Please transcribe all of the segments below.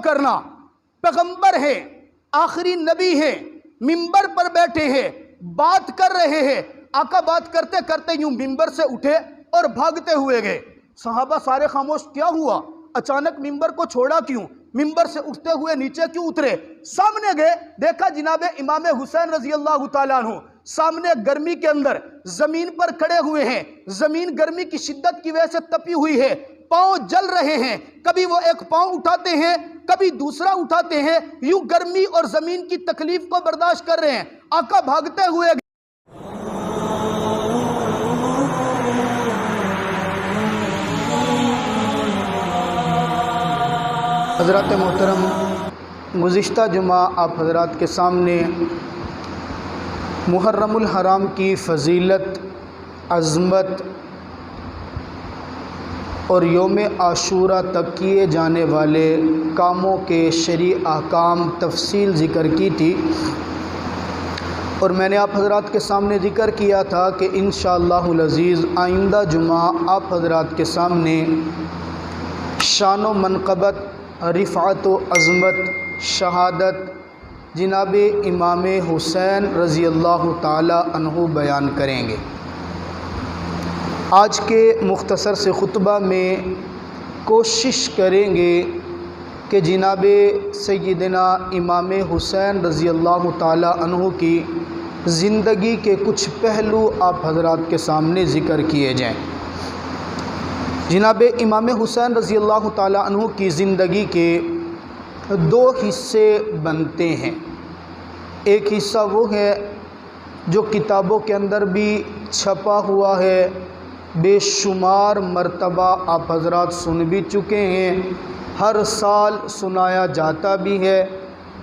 کرنا، پیغمبر ہے، آخری نبی ہے، منبر پر بیٹھے ہیں، بات کر رہے ہیں، آقا بات کرتے کرتے یوں منبر سے اٹھے اور بھاگتے ہوئے گئے۔ صحابہ سارے خاموش، کیا ہوا؟ اچانک منبر کو چھوڑا کیوں؟ منبر سے اٹھتے ہوئے نیچے کیوں اترے؟ سامنے گئے، دیکھا جناب امام حسین رضی اللہ تعالیٰ عنہ سامنے گرمی کے اندر زمین پر کھڑے ہوئے ہیں، زمین گرمی کی شدت کی وجہ سے تپی ہوئی ہے، پاؤں جل رہے ہیں، کبھی وہ ایک پاؤں اٹھاتے ہیں کبھی دوسرا اٹھاتے ہیں، یوں گرمی اور زمین کی تکلیف کو برداشت کر رہے ہیں۔ آقا بھاگتے ہوئے حضرات محترم، گزشتہ جمعہ آپ حضرات کے سامنے محرم الحرام کی فضیلت، عظمت اور یوم عاشورہ تک کیے جانے والے کاموں کے شرعی احکام تفصیل ذکر کی تھی، اور میں نے آپ حضرات کے سامنے ذکر کیا تھا کہ انشاءاللہ العزیز آئندہ جمعہ آپ حضرات کے سامنے شان و منقبت، رفعت و عظمت، شہادت جناب امام حسین رضی اللہ تعالی عنہ بیان کریں گے۔ آج کے مختصر سے خطبہ میں کوشش کریں گے کہ جناب سیدنا امام حسین رضی اللہ تعالی عنہ کی زندگی کے کچھ پہلو آپ حضرات کے سامنے ذکر کیے جائیں۔ جناب امام حسین رضی اللہ تعالی عنہ کی زندگی کے دو حصے بنتے ہیں۔ ایک حصہ وہ ہے جو کتابوں کے اندر بھی چھپا ہوا ہے، بے شمار مرتبہ آپ حضرات سن بھی چکے ہیں، ہر سال سنایا جاتا بھی ہے،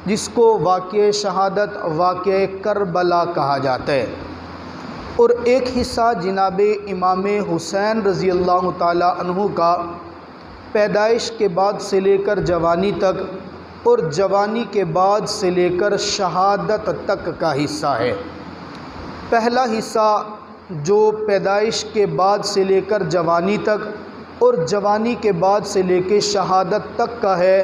جس کو واقعہ شہادت، واقعہ کربلا کہا جاتا ہے۔ اور ایک حصہ جناب امام حسین رضی اللہ تعالی عنہ کا پیدائش کے بعد سے لے کر جوانی تک اور جوانی کے بعد سے لے کر شہادت تک کا حصہ ہے۔ پہلا حصہ جو پیدائش کے بعد سے لے کر جوانی تک اور جوانی کے بعد سے لے کے شہادت تک کا ہے،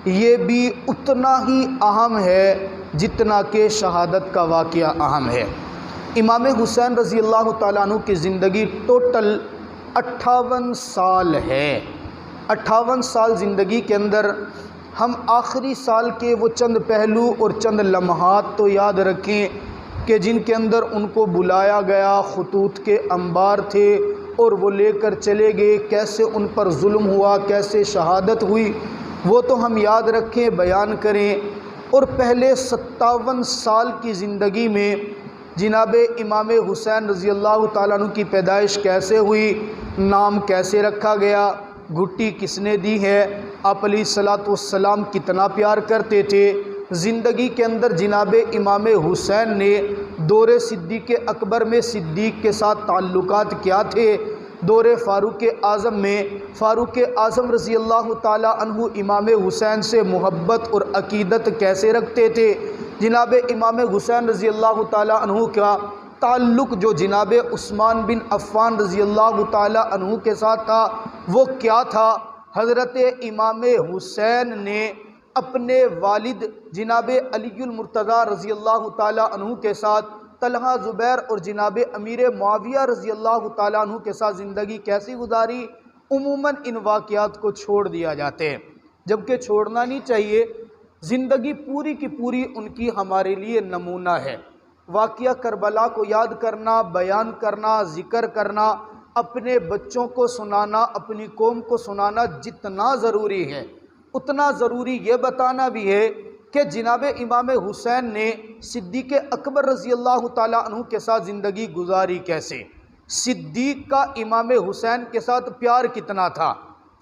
یہ بھی اتنا ہی اہم ہے جتنا کہ شہادت کا واقعہ اہم ہے۔ امام حسین رضی اللہ تعالیٰ عنہ کی زندگی ٹوٹل 58 سال ہے۔ 58 سال زندگی کے اندر ہم آخری سال کے وہ چند پہلو اور چند لمحات تو یاد رکھیں کہ جن کے اندر ان کو بلایا گیا، خطوط کے انبار تھے اور وہ لے کر چلے گئے، کیسے ان پر ظلم ہوا، کیسے شہادت ہوئی، وہ تو ہم یاد رکھیں، بیان کریں۔ اور پہلے 57 سال کی زندگی میں جناب امام حسین رضی اللہ تعالیٰ عنہ کی پیدائش کیسے ہوئی، نام کیسے رکھا گیا، گھٹی کس نے دی ہے، آپ علیہ الصلاۃ والسلام کتنا پیار کرتے تھے۔ زندگی کے اندر جناب امام حسین نے دور صدیق اکبر میں صدیق کے ساتھ تعلقات کیا تھے، دور فاروق اعظم میں فاروق اعظم رضی اللہ تعالیٰ عنہ امام حسین سے محبت اور عقیدت کیسے رکھتے تھے، جناب امام حسین رضی اللہ تعالیٰ عنہ کا تعلق جو جناب عثمان بن عفان رضی اللہ تعالیٰ عنہ کے ساتھ تھا وہ کیا تھا۔ حضرت امام حسین نے اپنے والد جناب علی المرتضیٰ رضی اللہ تعالیٰ عنہ کے ساتھ طلحہ، زبیر اور جناب امیر معاویہ رضی اللہ تعالیٰ عنہ کے ساتھ زندگی کیسی گزاری؟ عموماً ان واقعات کو چھوڑ دیا جاتے ہیں، جبکہ چھوڑنا نہیں چاہیے۔ زندگی پوری کی پوری ان کی ہمارے لیے نمونہ ہے۔ واقعہ کربلا کو یاد کرنا، بیان کرنا، ذکر کرنا، اپنے بچوں کو سنانا، اپنی قوم کو سنانا جتنا ضروری ہے، اتنا ضروری یہ بتانا بھی ہے کہ جناب امام حسین نے صدیق اکبر رضی اللہ تعالیٰ عنہ کے ساتھ زندگی گزاری کیسے، صدیق کا امام حسین کے ساتھ پیار کتنا تھا،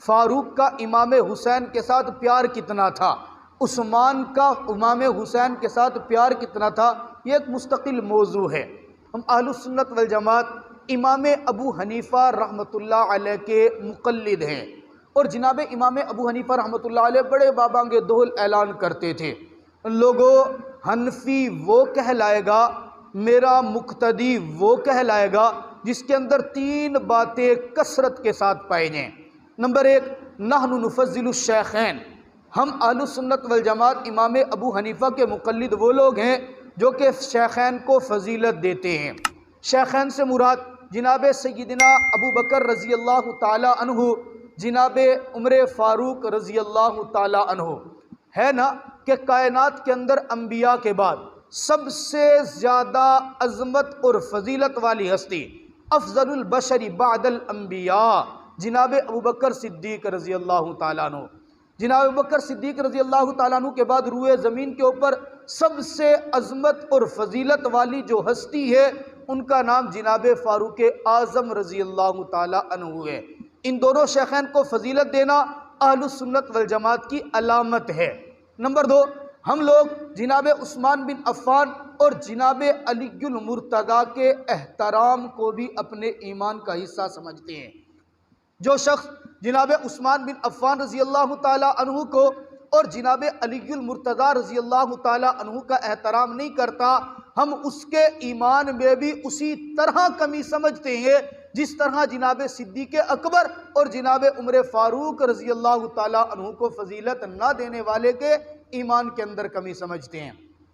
فاروق کا امام حسین کے ساتھ پیار کتنا تھا، عثمان کا امام حسین کے ساتھ پیار کتنا تھا، یہ ایک مستقل موضوع ہے۔ ہم اہل سنت والجماعت امام ابو حنیفہ رحمۃ اللہ علیہ کے مقلد ہیں، اور جناب امام ابو حنیفہ رحمۃ اللہ علیہ بڑے بابانگ دہل اعلان کرتے تھے، لوگو حنفی وہ کہلائے گا، میرا مقتدی وہ کہلائے گا جس کے اندر 3 باتیں کثرت کے ساتھ پائے جائیں۔ نمبر 1، نحن نفضل الشیخین، ہم اہل سنت والجماعت امام ابو حنیفہ کے مقلد وہ لوگ ہیں جو کہ شیخین کو فضیلت دیتے ہیں۔ شیخین سے مراد جناب سیدنا ابو بکر رضی اللہ تعالی عنہ، جناب عمر فاروق رضی اللہ تعالی عنہ۔ ہے نا کہ کائنات کے اندر انبیاء کے بعد سب سے زیادہ عظمت اور فضیلت والی ہستی، افضل البشر بعد الانبیاء، جناب ابوبکر صدیق رضی اللہ تعالیٰ عنہ۔ جناب ابوبکر صدیق رضی اللہ تعالیٰ عنہ کے بعد روئے زمین کے اوپر سب سے عظمت اور فضیلت والی جو ہستی ہے ان کا نام جناب فاروق اعظم رضی اللہ تعالیٰ عنہ ہے۔ ان دونوں شیخین کو فضیلت دینا اہل سنت والجماعت کی علامت ہے۔ نمبر 2، ہم لوگ جناب عثمان بن عفان اور جناب علی المرتضیٰ کے احترام کو بھی اپنے ایمان کا حصہ سمجھتے ہیں۔ جو شخص جناب عثمان بن عفان رضی اللہ تعالی عنہ کو اور جناب علی المرتضیٰ رضی اللہ تعالی عنہ کا احترام نہیں کرتا، ہم اس کے ایمان میں بھی اسی طرح کمی سمجھتے ہیں جس طرح جناب صدیق اکبر اور جناب عمر فاروق رضی اللہ تعالی عنہ کو فضیلت نہ دینے والے کے ایمان کے اندر کمی سمجھتے ہیں۔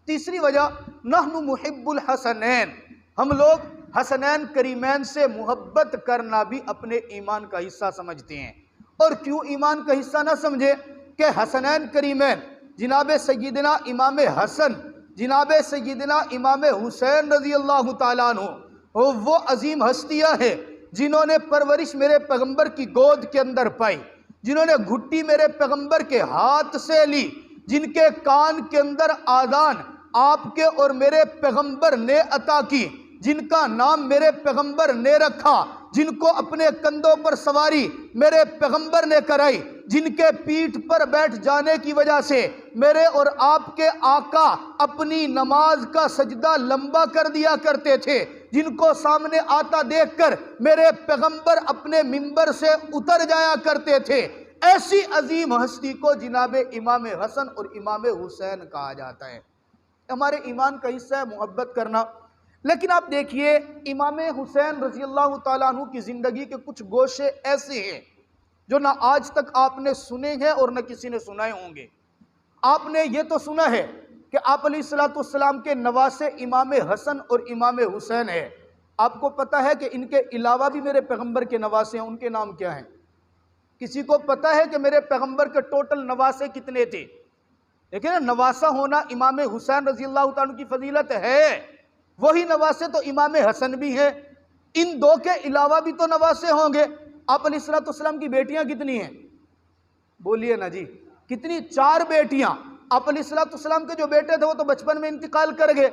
تیسری وجہ، نحن محب الحسنین، ہم لوگ حسنین کریمین سے محبت کرنا بھی اپنے ایمان کا حصہ سمجھتے ہیں۔ اور کیوں ایمان کا حصہ نہ سمجھے کہ حسنین کریمین جناب سیدنا امام حسن، جناب سیدنا امام حسین رضی اللہ تعالیٰ عنہ، وہ عظیم ہستیاں ہیں جنہوں نے پرورش میرے پیغمبر کی گود کے اندر پائی، جنہوں نے گھٹی میرے پیغمبر کے ہاتھ سے لی، جن کے کان کے اندر آذان آپ کے اور میرے پیغمبر نے عطا کی، جن کا نام میرے پیغمبر نے رکھا، جن کو اپنے کندھوں پر سواری میرے پیغمبر نے کرائی، جن کے پیٹھ پر بیٹھ جانے کی وجہ سے میرے اور آپ کے آقا اپنی نماز کا سجدہ لمبا کر دیا کرتے تھے، جن کو سامنے آتا دیکھ کر میرے پیغمبر اپنے منبر سے اتر جایا کرتے تھے، ایسی عظیم ہستی کو جناب امام حسن اور امام حسین کہا جاتا ہے۔ ہمارے ایمان کا حصہ ہے محبت کرنا۔ لیکن آپ دیکھیے امام حسین رضی اللہ تعالیٰ عنہ کی زندگی کے کچھ گوشے ایسے ہیں جو نہ آج تک آپ نے سنے ہیں اور نہ کسی نے سنائے ہوں گے۔ آپ نے یہ تو سنا ہے کہ آپ علیہ السلام کے نواسے امام حسن اور امام حسین ہے۔ آپ کو پتہ ہے کہ ان کے علاوہ بھی میرے پیغمبر کے نواسے ہیں، ان کے نام کیا ہیں؟ کسی کو پتہ ہے کہ میرے پیغمبر کے ٹوٹل نواسے کتنے تھے؟ لیکن نواسہ ہونا امام حسین رضی اللہ تعالیٰ عنہ کی فضیلت ہے، وہی نواسے تو امام حسن بھی ہیں۔ ان دو کے علاوہ بھی تو نواسے ہوں گے۔ آپ علیہ السلام کی بیٹیاں کتنی ہیں؟ بولیے نا جی، کتنی؟ 4 بیٹیاں۔ آپ علیہ السلام کے جو بیٹے تھے وہ تو بچپن میں انتقال کر گئے۔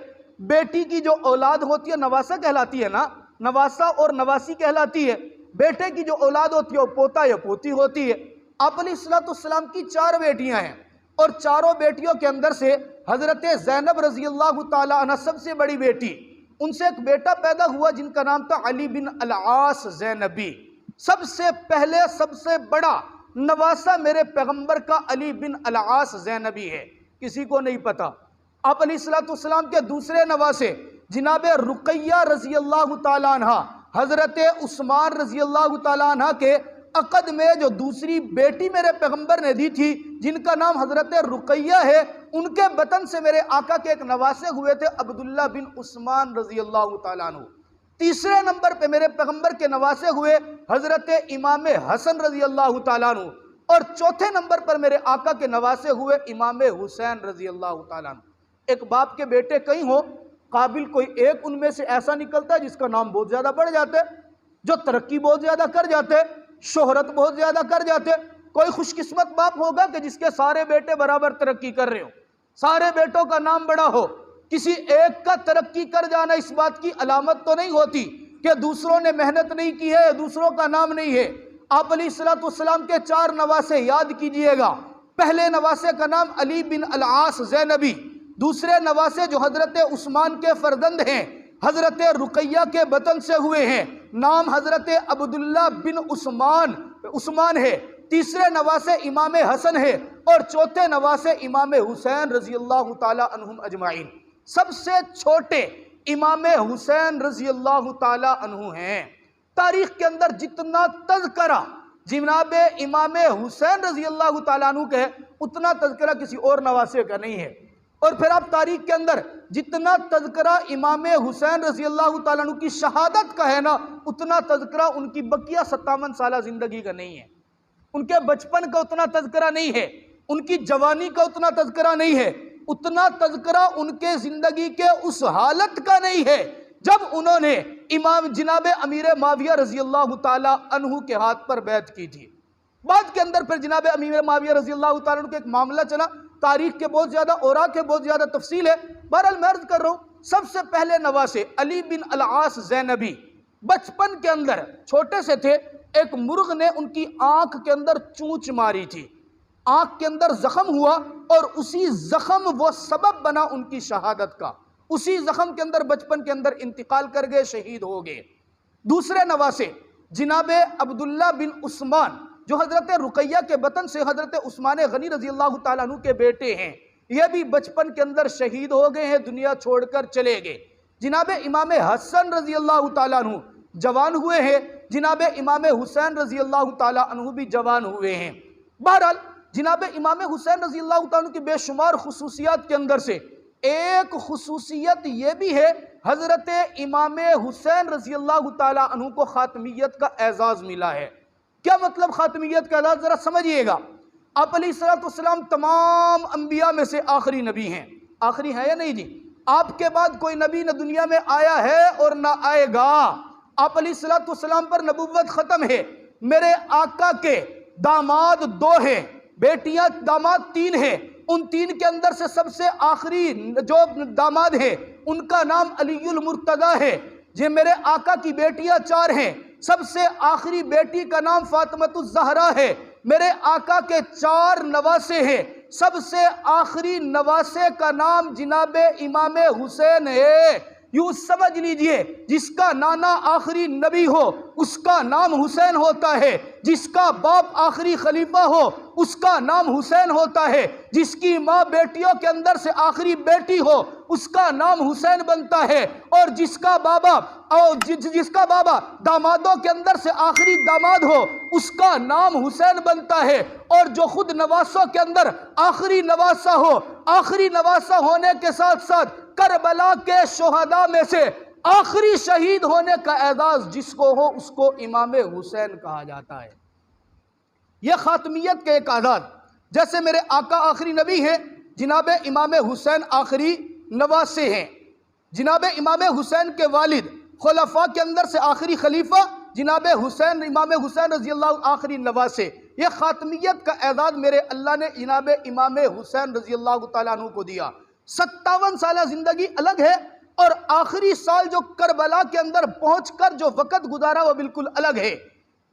بیٹی کی جو اولاد ہوتی ہے نواسہ کہلاتی ہے نا، نواسہ اور نواسی کہلاتی ہے۔ بیٹے کی جو اولاد ہوتی ہے وہ پوتا یا پوتی ہوتی ہے۔ آپ علیہ السلام کی 4 بیٹیاں ہیں، اور چاروں بیٹیوں کے اندر سے حضرت زینب رضی اللہ تعالیٰ عنہ سب سے بڑی بیٹی، ان سے ایک بیٹا پیدا ہوا جن کا نام تھا علی بن العاص زینبی۔ سب سے پہلے سب سے بڑا نواسہ میرے پیغمبر کا علی بن العاص زینبی ہے، کسی کو نہیں پتا۔ آپ علیہ السلام کے دوسرے نواسے جناب رقیہ رضی اللہ تعالیٰ عنہ، حضرت عثمان رضی اللہ تعالیٰ عنہ کے عقد میں جو دوسری بیٹی میرے پیغمبر نے دی تھی جن کا نام حضرت رقیہ ہے، ان کے بطن سے میرے آقا کے ایک نواسے ہوئے تھے عبداللہ بن عثمان رضی اللہ تعالیٰ عنہ۔ تیسرے نمبر پہ میرے پیغمبر کے نواسے ہوئے حضرت امام حسن رضی اللہ تعالیٰ عنہ، اور چوتھے نمبر پر میرے آقا کے نواسے ہوئے امام حسین رضی اللہ تعالیٰ عنہ۔ ایک باپ کے بیٹے کئی ہوں، قابل کوئی ایک ان میں سے ایسا نکلتا ہے جس کا نام بہت زیادہ بڑھ جاتا ہے، جو ترقی بہت زیادہ کر جاتے، شہرت بہت زیادہ کر جاتے۔ کوئی خوش قسمت باپ ہوگا کہ جس کے سارے بیٹے برابر ترقی کر رہے ہو، سارے بیٹوں کا نام بڑا ہو۔ کسی ایک کا ترقی کر جانا اس بات کی علامت تو نہیں ہوتی کہ دوسروں نے محنت نہیں کی ہے، دوسروں کا نام نہیں ہے۔ آپ علیہ السلام کے 4 نواسے یاد کیجئے گا۔ پہلے نواسے کا نام علی بن العاص زینبی، دوسرے نواسے جو حضرت عثمان کے فرزند ہیں حضرت رقیہ کے بطن سے ہوئے ہیں، نام حضرت عبداللہ بن عثمان ہے، تیسرے نواسے امام حسن ہے، اور چوتھے نواسے امام حسین رضی اللہ تعالی عنہم اجمعین۔ سب سے چھوٹے امام حسین رضی اللہ تعالی عنہ ہیں۔ تاریخ کے اندر جتنا تذکرہ جناب امام حسین رضی اللہ تعالیٰ عنہ کا ہے اتنا تذکرہ کسی اور نواسے کا نہیں ہے۔ اور پھر آپ تاریخ کے اندر جتنا تذکرہ امام حسین رضی اللہ تعالیٰ عنہ کی شہادت کا ہے نا، اتنا تذکرہ ان کی بقیہ 57 سالہ زندگی کا نہیں ہے، ان کے بچپن کا اتنا تذکرہ نہیں ہے، ان کی جوانی کا اتنا تذکرہ نہیں ہے، اتنا تذکرہ ان کے زندگی کے اس حالت کا نہیں ہے جب انہوں نے امام جناب امیر معاویہ رضی اللہ تعالیٰ عنہ کے ہاتھ پر بیعت کی تھی۔ بعد کے اندر پھر جناب امیر معاویہ رضی اللہ تعالیٰ عنہ کے ایک معاملہ چلا، تاریخ کے بہت زیادہ اوراق ہے، بہت زیادہ تفصیل ہے، بہرحال میں عرض کر رہا ہوں سب سے پہلے نواسے علی بن العاص زینبی بچپن کے اندر چھوٹے سے تھے، ایک مرغ نے ان کی آنکھ کے اندر چونچ ماری تھی، آنکھ کے اندر زخم ہوا اور اسی زخم وہ سبب بنا ان کی شہادت کا، اسی زخم کے اندر بچپن کے اندر انتقال کر گئے، شہید ہو گئے۔ دوسرے نواسے جناب عبداللہ بن عثمان جو حضرت رقیہ کے بطن سے حضرت عثمان غنی رضی اللہ تعالیٰ عنہ کے بیٹے ہیں، یہ بھی بچپن کے اندر شہید ہو گئے ہیں، دنیا چھوڑ کر چلے گئے۔ جناب امام حسن رضی اللہ تعالیٰ عنہ جوان ہوئے ہیں، جناب امام حسین رضی اللہ تعالیٰ عنہ بھی جوان ہوئے ہیں۔ بہرحال جناب امام حسین رضی اللہ تعالیٰ عنہ کی بے شمار خصوصیات کے اندر سے ایک خصوصیت یہ بھی ہے، حضرت امام حسین رضی اللہ تعالیٰ عنہ کو خاتمیت کا اعزاز ملا ہے۔ کیا مطلب خاتمیت کا اعزاز؟ ذرا سمجھئے گا، آپ علیہ السلام تمام انبیاء میں سے آخری نبی ہیں، آخری ہیں یا نہیں جی؟ آپ کے بعد کوئی نبی نہ دنیا میں آیا ہے اور نہ آئے گا، آپ علیہ السلام پر نبوت ختم ہے۔ میرے آقا کے داماد 2 ہیں، بیٹیاں داماد 3 ہیں، ان 3 کے اندر سے سب سے آخری جو داماد ہے ان کا نام علی المرتضیٰ ہے۔ یہ میرے آقا کی بیٹیاں 4 ہیں، سب سے آخری بیٹی کا نام فاطمۃ الزہرا ہے۔ میرے آقا کے 4 نواسے ہیں، سب سے آخری نواسے کا نام جناب امام حسین ہے۔ یوں سمجھ لیجئے جس کا نانا آخری نبی ہو اس کا نام حسین ہوتا ہے، جس کا باپ آخری خلیفہ ہو اس کا نام حسین ہوتا ہے، جس کی ماں بیٹیوں کے اندر سے آخری بیٹی ہو اس کا نام حسین بنتا ہے، اور جس کا بابا دامادوں کے اندر سے آخری داماد ہو اس کا نام حسین بنتا ہے، اور جو خود نواسوں کے اندر آخری نواسہ ہو، آخری نواسہ ہونے کے ساتھ ساتھ کربلا کے شہداء میں سے آخری شہید ہونے کا اعزاز جس کو ہو اس کو امام حسین کہا جاتا ہے۔ یہ خاتمیت کے ایک اعزاز، جیسے میرے آقا آخری نبی ہیں، جناب امام حسین آخری نواسے ہیں۔ جناب امام حسین کے والد خلفاء کے اندر سے آخری خلیفہ جناب حسین، امام حسین رضی اللہ آخری نواسے۔ یہ خاتمیت کا اعزاز میرے اللہ نے جناب امام حسین رضی اللہ تعالیٰ عنہ کو دیا۔ 57 سالہ زندگی الگ ہے، اور آخری سال جو کربلا کے اندر پہنچ کر جو وقت گزارا وہ بالکل الگ ہے،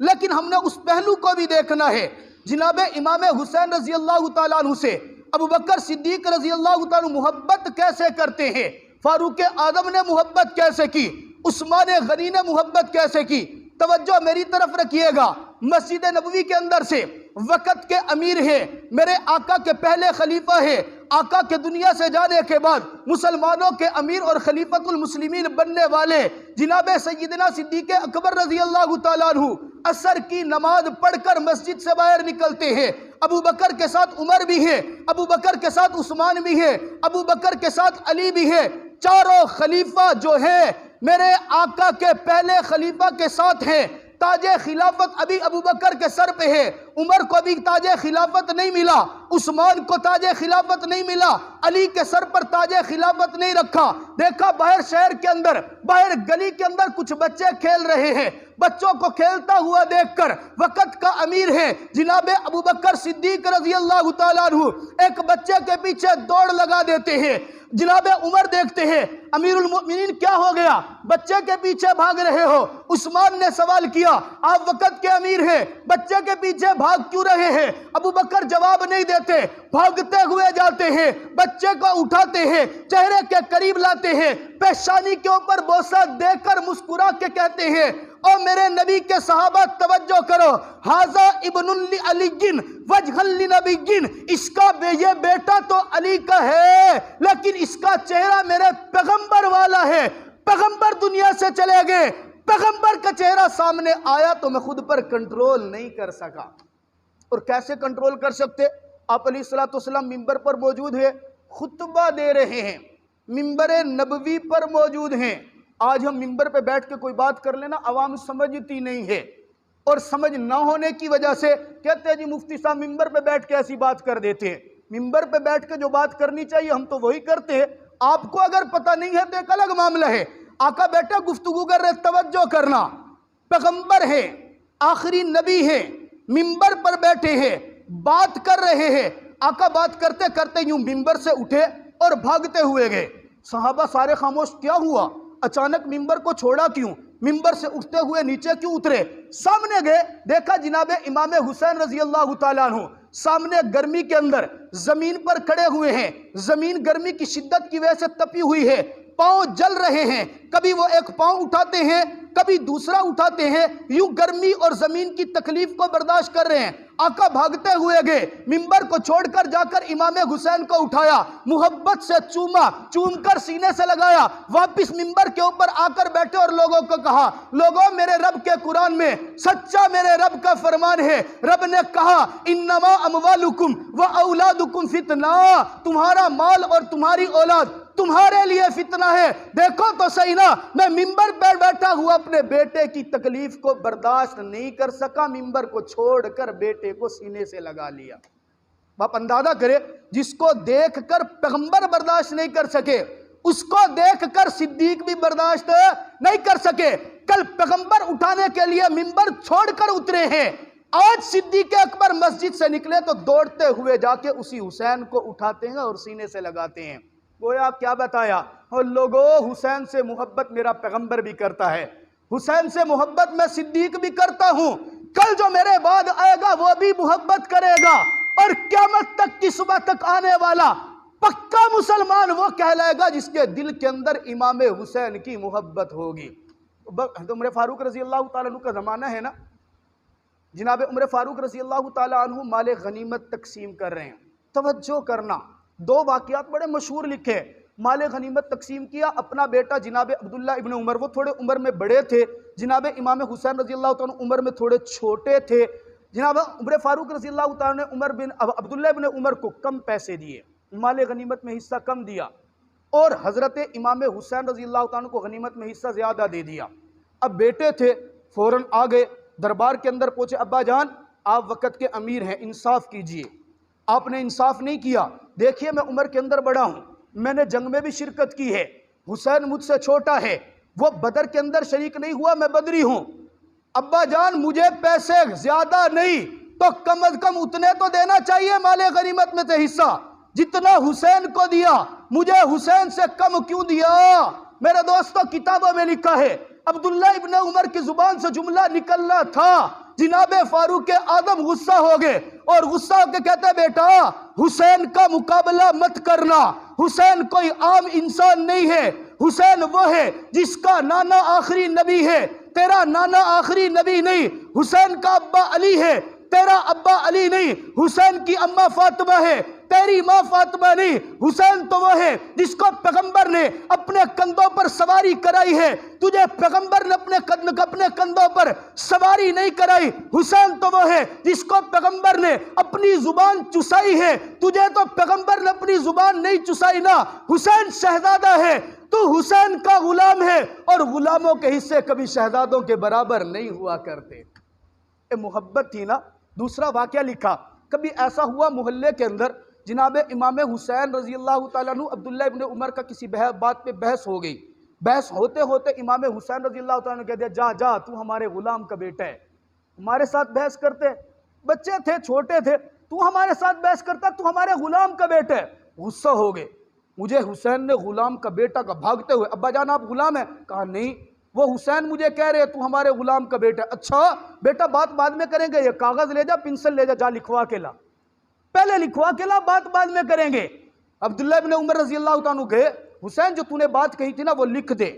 لیکن ہم نے اس پہلو کو بھی دیکھنا ہے۔ جناب امام حسین رضی اللہ تعالیٰ عنہ سے ابو بکر صدیق رضی اللہ تعالیٰ عنہ محبت کیسے کرتے ہیں، فاروق اعظم نے محبت کیسے کی، عثمان غنی نے محبت کیسے کی۔ توجہ میری طرف رکھیے گا، مسجد نبوی کے اندر سے وقت کے امیر ہیں، میرے آقا کے پہلے خلیفہ ہیں، آقا کے دنیا سے جانے کے بعد مسلمانوں کے امیر اور خلیفۃ المسلمین بننے والے جناب سیدنا صدیق اکبر رضی اللہ تعالیٰ عنہ عصر کی نماز پڑھ کر مسجد سے باہر نکلتے ہیں۔ ابو بکر کے ساتھ عمر بھی ہے، ابو بکر کے ساتھ عثمان بھی ہے، ابو بکر کے ساتھ علی بھی ہے۔ چاروں خلیفہ جو ہیں میرے آقا کے پہلے خلیفہ کے ساتھ ہیں۔ تاج خلافت ابھی ابو بکر کے سر پہ ہے، عمر کو ابھی تاج خلافت نہیں ملا، عثمان کو تاج خلافت نہیں ملا، علی کے سر پر تاج خلافت نہیں رکھا۔ دیکھا باہر شہر کے اندر، باہر گلی کے اندر کچھ بچے کھیل رہے ہیں، بچوں کو کھیلتا ہوا دیکھ کر وقت کا امیر ہے جناب ابو بکر صدیق رضی اللہ تعالیٰ عنہ ایک بچے کے پیچھے دوڑ لگا دیتے ہیں۔ جناب عمر دیکھتے ہیں، امیر المؤمنین کیا ہو گیا، بچے کے پیچھے بھاگ رہے ہو؟ عثمان نے سوال کیا، آپ وقت کے امیر ہیں، بچے کے پیچھے بھاگ کیوں رہے ہیں؟ ابو بکر جواب نہیں دیتے، بھاگتے ہوئے جاتے ہیں، بچے کو اٹھاتے ہیں، چہرے کے قریب لاتے ہیں، پیشانی کے اوپر بوسہ دے کر مسکرا کے کہتے ہیں، اور میرے نبی کے صحابہ توجہ کرو، ھذا ابن علی وجہ لنبی، اس کا یہ بیٹا تو علی کا ہے لیکن اس کا چہرہ میرے پیغمبر والا ہے۔ پیغمبر دنیا سے چلے گئے، پیغمبر کا چہرہ سامنے آیا تو میں خود پر کنٹرول نہیں کر سکا۔ اور کیسے کنٹرول کر سکتے؟ آپ علیہ الصلوۃ والسلام ممبر پر موجود ہیں، خطبہ دے رہے ہیں، ممبر نبوی پر موجود ہیں۔ آج ہم ممبر پہ بیٹھ کے کوئی بات کر لینا، عوام سمجھتی نہیں ہے، اور سمجھ نہ ہونے کی وجہ سے کہتے ہیں جی مفتی صاحب ممبر پہ بیٹھ کے ایسی بات کر دیتے ہیں۔ ممبر پہ بیٹھ کے جو بات کرنی چاہیے ہم تو وہی کرتے ہیں۔ آپ کو اگر پتہ نہیں ہے تو ایک الگ معاملہ ہے۔ آقا بیٹا گفتگو کر رہے، توجہ کرنا، پیغمبر ہے، آخری نبی ہے، ممبر پر بیٹھے ہیں، بات کر رہے ہیں۔ آقا بات کرتے کرتے یوں ممبر سے اٹھے اور بھاگتے ہوئے گئے۔ صحابہ سارے خاموش، کیا ہوا؟ اچانک ممبر کو چھوڑا کیوں؟ ممبر سے اٹھتے ہوئے نیچے کیوں اترے؟ سامنے گئے، دیکھا جناب امام حسین رضی اللہ تعالیٰ عنہ سامنے گرمی کے اندر زمین پر کھڑے ہوئے ہیں۔ زمین گرمی کی شدت کی وجہ سے تپی ہوئی ہے، پاؤں جل رہے ہیں، کبھی وہ ایک پاؤں اٹھاتے ہیں کبھی دوسرا اٹھاتے ہیں، یوں گرمی اور زمین کی تکلیف کو برداشت کر رہے ہیں۔ آقا بھاگتے ہوئے گئے، ممبر کو چھوڑ کر جا کر امام حسین کو اٹھایا، محبت سے چوما، چوم کر سینے سے لگایا، واپس ممبر کے اوپر آ کر بیٹھے اور لوگوں کو کہا، لوگوں میرے رب کے قرآن میں سچا میرے رب کا فرمان ہے، رب نے کہا انما اموالکم و اولادکم فتنہ، تمہارا مال اور تمہاری اولاد تمہارے لیے فتنہ ہے۔ دیکھو تو صحیح نا، میں ممبر پر بیٹھا ہوا اپنے بیٹے کی تکلیف کو برداشت نہیں کر سکا، ممبر کو چھوڑ کر بیٹے کو سینے سے لگا لیا۔ باپ اندازہ کرے، جس کو دیکھ کر پیغمبر برداشت نہیں کر سکے، اس کو دیکھ کر صدیق بھی برداشت نہیں کر سکے۔ کل پیغمبر اٹھانے کے لیے ممبر چھوڑ کر اترے ہیں، آج صدیق اکبر مسجد سے نکلے تو دوڑتے ہوئے جا کے اسی حسین کو اٹھاتے ہیں اور سینے سے لگاتے ہیں۔ گویا کیا بتایا؟ اور لوگوں حسین سے محبت میرا پیغمبر بھی کرتا ہے، حسین سے محبت میں صدیق بھی کرتا ہوں، کل جو میرے بعد آئے گا وہ بھی محبت کرے گا، اور قیامت تک کی صبح تک آنے والا پکا مسلمان وہ کہلائے گا جس کے دل کے اندر امام حسین کی محبت ہوگی۔ عمر فاروق رضی اللہ تعالیٰ عنہ کا زمانہ ہے نا، جناب عمر فاروق رضی اللہ تعالیٰ عنہ مال غنیمت تقسیم کر رہے ہیں۔ توجہ کرنا، دو واقعات بڑے مشہور لکھے۔ مال غنیمت تقسیم کیا، اپنا بیٹا جناب عبداللہ ابن عمر، وہ تھوڑے عمر میں بڑے تھے، جناب امام حسین رضی اللہ تعالیٰ عمر میں تھوڑے چھوٹے تھے۔ جناب عمر فاروق رضی اللہ تعالیٰ نے عبداللہ ابن عمر کو کم پیسے دیے، مال غنیمت میں حصہ کم دیا، اور حضرت امام حسین رضی اللہ تعالیٰ کو غنیمت میں حصہ زیادہ دے دیا۔ اب بیٹے تھے، فوراً آ گئے، دربار کے اندر پہنچے، ابا جان آپ وقت کے امیر ہیں، انصاف کیجئے، آپ نے انصاف نہیں کیا، دیکھیے میں عمر کے اندر بڑا ہوں، میں نے جنگ میں بھی شرکت کی ہے، حسین مجھ سے چھوٹا ہے، وہ بدر کے اندر شریک نہیں ہوا، میں بدری ہوں، ابا جان مجھے پیسے زیادہ نہیں تو کم از کم اتنے تو دینا چاہیے مال غنیمت میں سے حصہ جتنا حسین کو دیا، مجھے حسین سے کم کیوں دیا؟ میرے دوستو کتابوں میں لکھا ہے، عبداللہ ابن عمر کی زبان سے جملہ نکلنا تھا، جناب فاروق اعظم غصہ ہو گئے اور غصہ ہو کے کہتے بیٹا حسین کا مقابلہ مت کرنا، حسین کوئی عام انسان نہیں ہے، حسین وہ ہے جس کا نانا آخری نبی ہے، تیرا نانا آخری نبی نہیں، حسین کا ابا علی ہے، تیرا ابا علی نہیں، حسین کی اماں فاطمہ ہے، تیری ماں فاطمہ نہیں، حسین تو وہ ہے جس کو پیغمبر نے اپنے کندھوں پر سواری کرائی ہے، تجھے پیغمبر نے اپنے کندھوں پر سواری نہیں کرائی، حسین تو وہ ہے جس کو پیغمبر نے اپنی زبان چسائی ہے، تجھے تو پیغمبر نے اپنی زبان نہیں چسائی نا، حسین شہزادہ ہے، تو حسین کا غلام ہے، اور غلاموں کے حصے کبھی شہزادوں کے برابر نہیں ہوا کرتے۔ محبت تھی نا۔ دوسرا واقعہ لکھا، کبھی ایسا ہوا محلے کے اندر جناب امام حسین رضی اللہ تعالیٰ عنہ عبداللہ ابن عمر کا کسی بات پہ بحث ہو گئی، بحث ہوتے ہوتے امام حسین رضی اللہ تعالیٰ عنہ کہہ دیا جا جا تو ہمارے غلام کا بیٹا ہے، ہمارے ساتھ بحث کرتے، بچے تھے چھوٹے تھے، تو ہمارے ساتھ بحث کرتا، تو ہمارے غلام کا بیٹا ہے۔ غصہ ہو گئے، مجھے حسین نے غلام کا بیٹا کا، بھاگتے ہوئے ابا جان آپ غلام ہیں؟ کہا نہیں، وہ حسین مجھے کہہ رہے تو ہمارے غلام کا بیٹا ہے۔ اچھا بیٹا بات بعد میں کریں گے، یہ کاغذ لے جا، پنسل لے جا، جا لکھوا کے لا، پہلے لکھوا کے لا، بات بعد میں کریں گے۔ عبداللہ ابن عمر رضی اللہ تعالیٰ عنہ گئے، حسین جو تو نے بات کہی تھی نا وہ لکھ دے،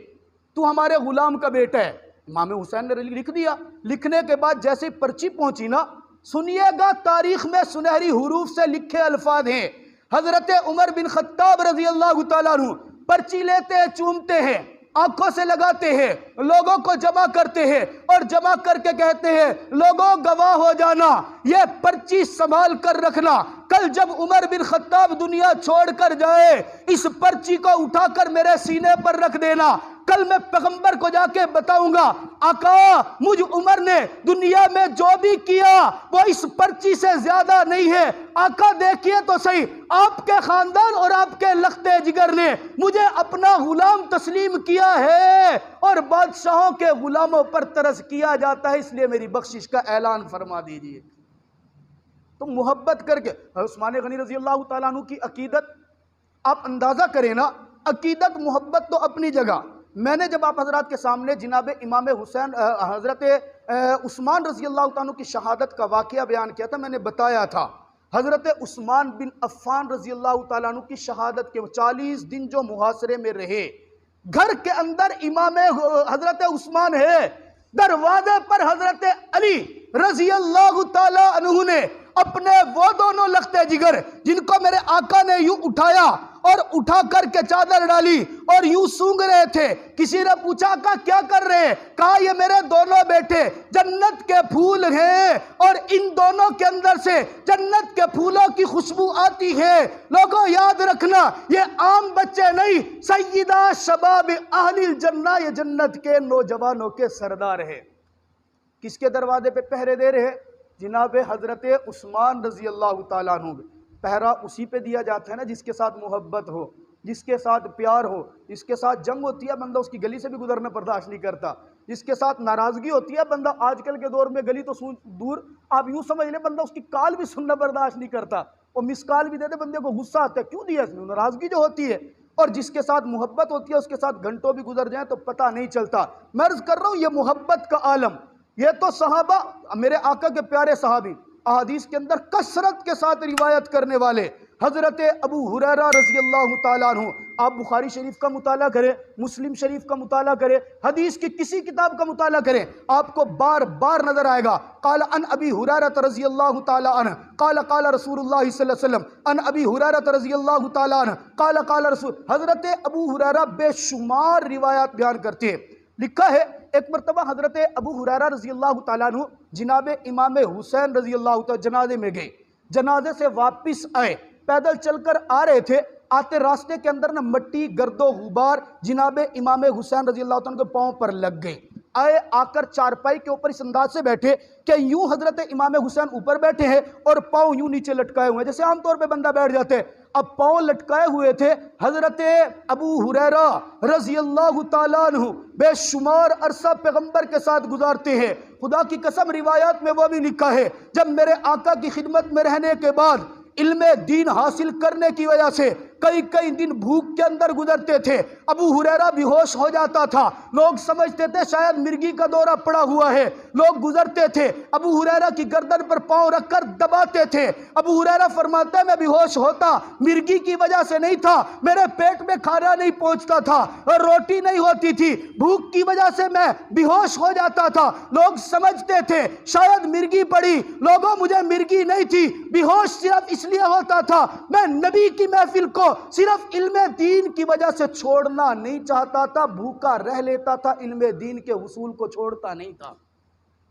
تو ہمارے غلام کا بیٹا ہے۔ امام حسین نے لکھ دیا، لکھنے کے بعد جیسے ہی پرچی پہنچی نا، سنیے گا تاریخ میں سنہری حروف سے لکھے الفاظ ہیں، حضرت عمر بن خطاب رضی اللہ تعالیٰ عنہ پرچی لیتے ہیں، چومتے ہیں، آنکھوں سے لگاتے ہیں، لوگوں کو جمع کرتے ہیں اور جمع کر کے کہتے ہیں لوگوں گواہ ہو جانا، یہ پرچی سنبھال کر رکھنا، کل جب عمر بن خطاب دنیا چھوڑ کر جائے اس پرچی کو اٹھا کر میرے سینے پر رکھ دینا، کل میں پیغمبر کو جا کے بتاؤں گا آقا مجھ عمر نے دنیا میں جو بھی کیا وہ اس پرچی سے زیادہ نہیں ہے۔ آقا دیکھیے تو صحیح، آپ کے خاندان اور آپ کے لخت جگر نے مجھے اپنا غلام تسلیم کیا ہے اور بادشاہوں کے غلاموں پر ترس کیا جاتا ہے، اس لیے میری بخشش کا اعلان فرما دیجئے۔ تو محبت کر کے عثمان غنی رضی اللہ تعالیٰ عنہ کی عقیدت آپ اندازہ کریں نا، عقیدت محبت تو اپنی جگہ۔ میں نے جب آپ حضرات کے سامنے جناب امام حسین حضرت عثمان رضی اللہ تعالیٰ عنہ کی شہادت کا واقعہ بیان کیا تھا، میں نے بتایا تھا حضرت عثمان بن عفان رضی اللہ تعالیٰ عنہ کی شہادت کے 40 دن جو محاصرے میں رہے، گھر کے اندر امام حضرت عثمان ہے، دروازے پر حضرت علی رضی اللہ تعالیٰ عنہ نے اپنے وہ دونوں لختے جگر جن کو میرے آقا نے یوں اٹھایا اور اٹھا کر کے چادر ڈالی اور یوں سونگ رہے تھے، کسی نے پوچھا آقا کیا کر رہے ہیں؟ کہا یہ میرے دونوں بیٹے جنت کے پھول ہیں اور ان دونوں کے اندر سے جنت کے پھولوں کی خوشبو آتی ہے۔ لوگوں یاد رکھنا یہ عام بچے نہیں، سیدہ شباب اہل الجنہ، یہ جنت کے نوجوانوں کے سردار ہیں۔ کس کے دروازے پہ پہرے دے رہے ہیں؟ جناب حضرت عثمان رضی اللہ تعالیٰ عنہ۔ پہرا اسی پہ دیا جاتا ہے نا جس کے ساتھ محبت ہو، جس کے ساتھ پیار ہو، جس کے ساتھ جنگ ہوتی ہے بندہ اس کی گلی سے بھی گزرنا برداشت نہیں کرتا، جس کے ساتھ ناراضگی ہوتی ہے بندہ آج کل کے دور میں گلی تو دور، آپ یوں سمجھ لیں بندہ اس کی کال بھی سننا برداشت نہیں کرتا، اور مس کال بھی دے دے بندے کو غصہ آتا ہے، کیوں دیا اس نے؟ ناراضگی جو ہوتی ہے۔ اور جس کے ساتھ محبت ہوتی ہے اس کے ساتھ گھنٹوں بھی گزر جائیں تو پتہ نہیں چلتا۔ میں عرض کر رہا ہوں یہ محبت کا عالم، یہ تو صحابہ میرے آقا کے پیارے صحابی احادیث کے اندر کثرت کے ساتھ روایت کرنے والے حضرت ابو ہریرہ رضی اللہ تعالیٰ عنہ، آپ بخاری شریف کا مطالعہ کریں، مسلم شریف کا مطالعہ کریں، حدیث کی کسی کتاب کا مطالعہ کریں، آپ کو بار بار نظر آئے گا قال ان ابی ہریرہ رضی اللہ تعالیٰ عنہ قال قال رسول اللہ صلی اللہ علیہ وسلم ان ابی ہریرہ رضی اللہ تعالیٰ عنہ قال قال رسول۔ حضرت ابو ہریرہ بے شمار روایات بیان کرتے ہیں۔ لکھا ہے ایک مرتبہ حضرت ابو ہریرہ رضی اللہ تعالیٰ عنہ جناب امام حسین رضی اللہ تعالیٰ جنازے میں گئے، جنازے سے واپس آئے، پیدل چل کر آ رہے تھے، آتے راستے کے اندر نہ مٹی گرد و غبار جناب امام حسین رضی اللہ تعالیٰ کے پاؤں پر لگ گئی۔ آئے آ کر چارپائی کے اوپر اس انداز سے بیٹھے کہ یوں حضرت امام حسین اوپر بیٹھے ہیں اور پاؤں یوں نیچے لٹکائے ہوئے ہیں جیسے عام طور پہ بندہ بیٹھ جاتے ہیں، اب پاؤں لٹکائے ہوئے تھے۔ حضرت ابو ہریرہ رضی اللہ تعالیٰ عنہ بے شمار عرصہ پیغمبر کے ساتھ گزارتے ہیں، خدا کی قسم روایات میں وہ بھی لکھا ہے جب میرے آقا کی خدمت میں رہنے کے بعد علم دین حاصل کرنے کی وجہ سے کئی دن بھوک کے اندر گزرتے تھے، ابو ہریرہ بے ہوش ہو جاتا تھا، لوگ سمجھتے تھے شاید مرگی کا دورہ پڑا ہوا ہے، لوگ گزرتے تھے ابو ہریرہ کی گردن پر پاؤں رکھ کر دباتے تھے۔ ابو ہریرہ فرماتا ہے میں بے ہوش ہوتا مرگی کی وجہ سے نہیں تھا، میرے پیٹ میں کھانا نہیں پہنچتا تھا اور روٹی نہیں ہوتی تھی، بھوک کی وجہ سے میں بے ہوش ہو جاتا تھا، لوگ سمجھتے تھے شاید مرگی پڑی، لوگوں مجھے مرگی نہیں تھی، بے ہوش صرف اس لیے ہوتا تھا میں نبی کی محفل کو صرف علم دین کی وجہ سے چھوڑنا نہیں چاہتا تھا، بھوکا رہ لیتا تھا، علم دین کے حصول کو چھوڑتا نہیں تھا۔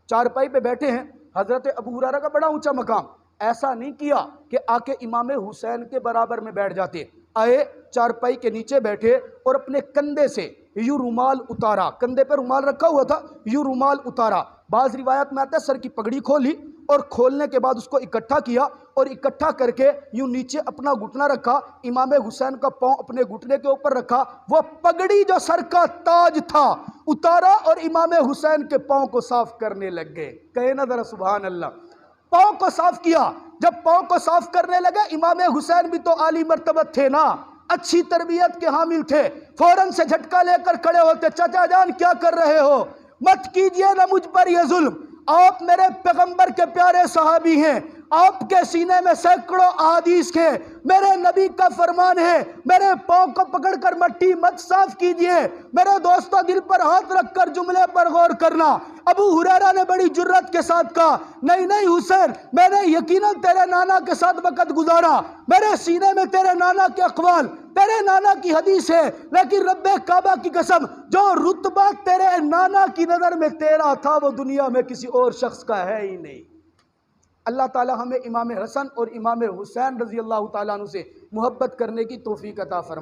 چارپائی پہ بیٹھے ہیں حضرت ابو ہریرہ کا بڑا اونچا مقام، ایسا نہیں کیا کہ آ کے امام حسین کے برابر میں بیٹھ جاتے، آئے چارپائی کے نیچے بیٹھے اور اپنے کندھے سے یوں رومال اتارا، کندھے پہ رومال رکھا ہوا تھا، یوں رومال اتارا، بعض روایت میں آتا ہے سر کی پگڑی کھولی اور کھولنے کے بعد اس کو اکٹھا کیا اور اکٹھا کر کے یوں نیچے اپنا گھٹنا رکھا، امام حسین کا پاؤں اپنے گھٹنے کے اوپر رکھا، وہ پگڑی جو سر کا تاج تھا اتارا اور امام حسین کے پاؤں کو صاف کرنے لگ گئے۔ کہے نا ذرا سبحان اللہ، پاؤں کو صاف کیا۔ جب پاؤں کو صاف کرنے لگے امام حسین بھی تو عالی مرتبت تھے نا، اچھی تربیت کے حامل تھے، فوراً سے جھٹکا لے کر کھڑے ہوتے، چچا جان کیا کر رہے ہو، مت کیجئے نا مجھ پر یہ ظلم، آپ میرے پیغمبر کے پیارے صحابی ہیں، آپ کے سینے میں سینکڑوں احادیث کے میرے نبی کا فرمان ہے، میرے پاؤں کو پکڑ کر مٹی مت صاف کیجئے۔ میرے دوستو، دل پر ہاتھ رکھ کر جملے پر غور کرنا۔ ابو ہریرہ نے بڑی جرت کے ساتھ کہا، نہیں حسین، میں نے یقیناً تیرے نانا کے ساتھ وقت گزارا، میرے سینے میں تیرے نانا کے اقوال، تیرے نانا کی حدیث ہے، لیکن رب کعبہ کی قسم، جو رتبہ تیرے نانا کی نظر میں تیرا تھا وہ دنیا میں کسی اور شخص کا ہے ہی نہیں۔ اللہ تعالی ہمیں امام حسن اور امام حسین رضی اللہ تعالیٰ عنہ سے محبت کرنے کی توفیق عطا فرمائے۔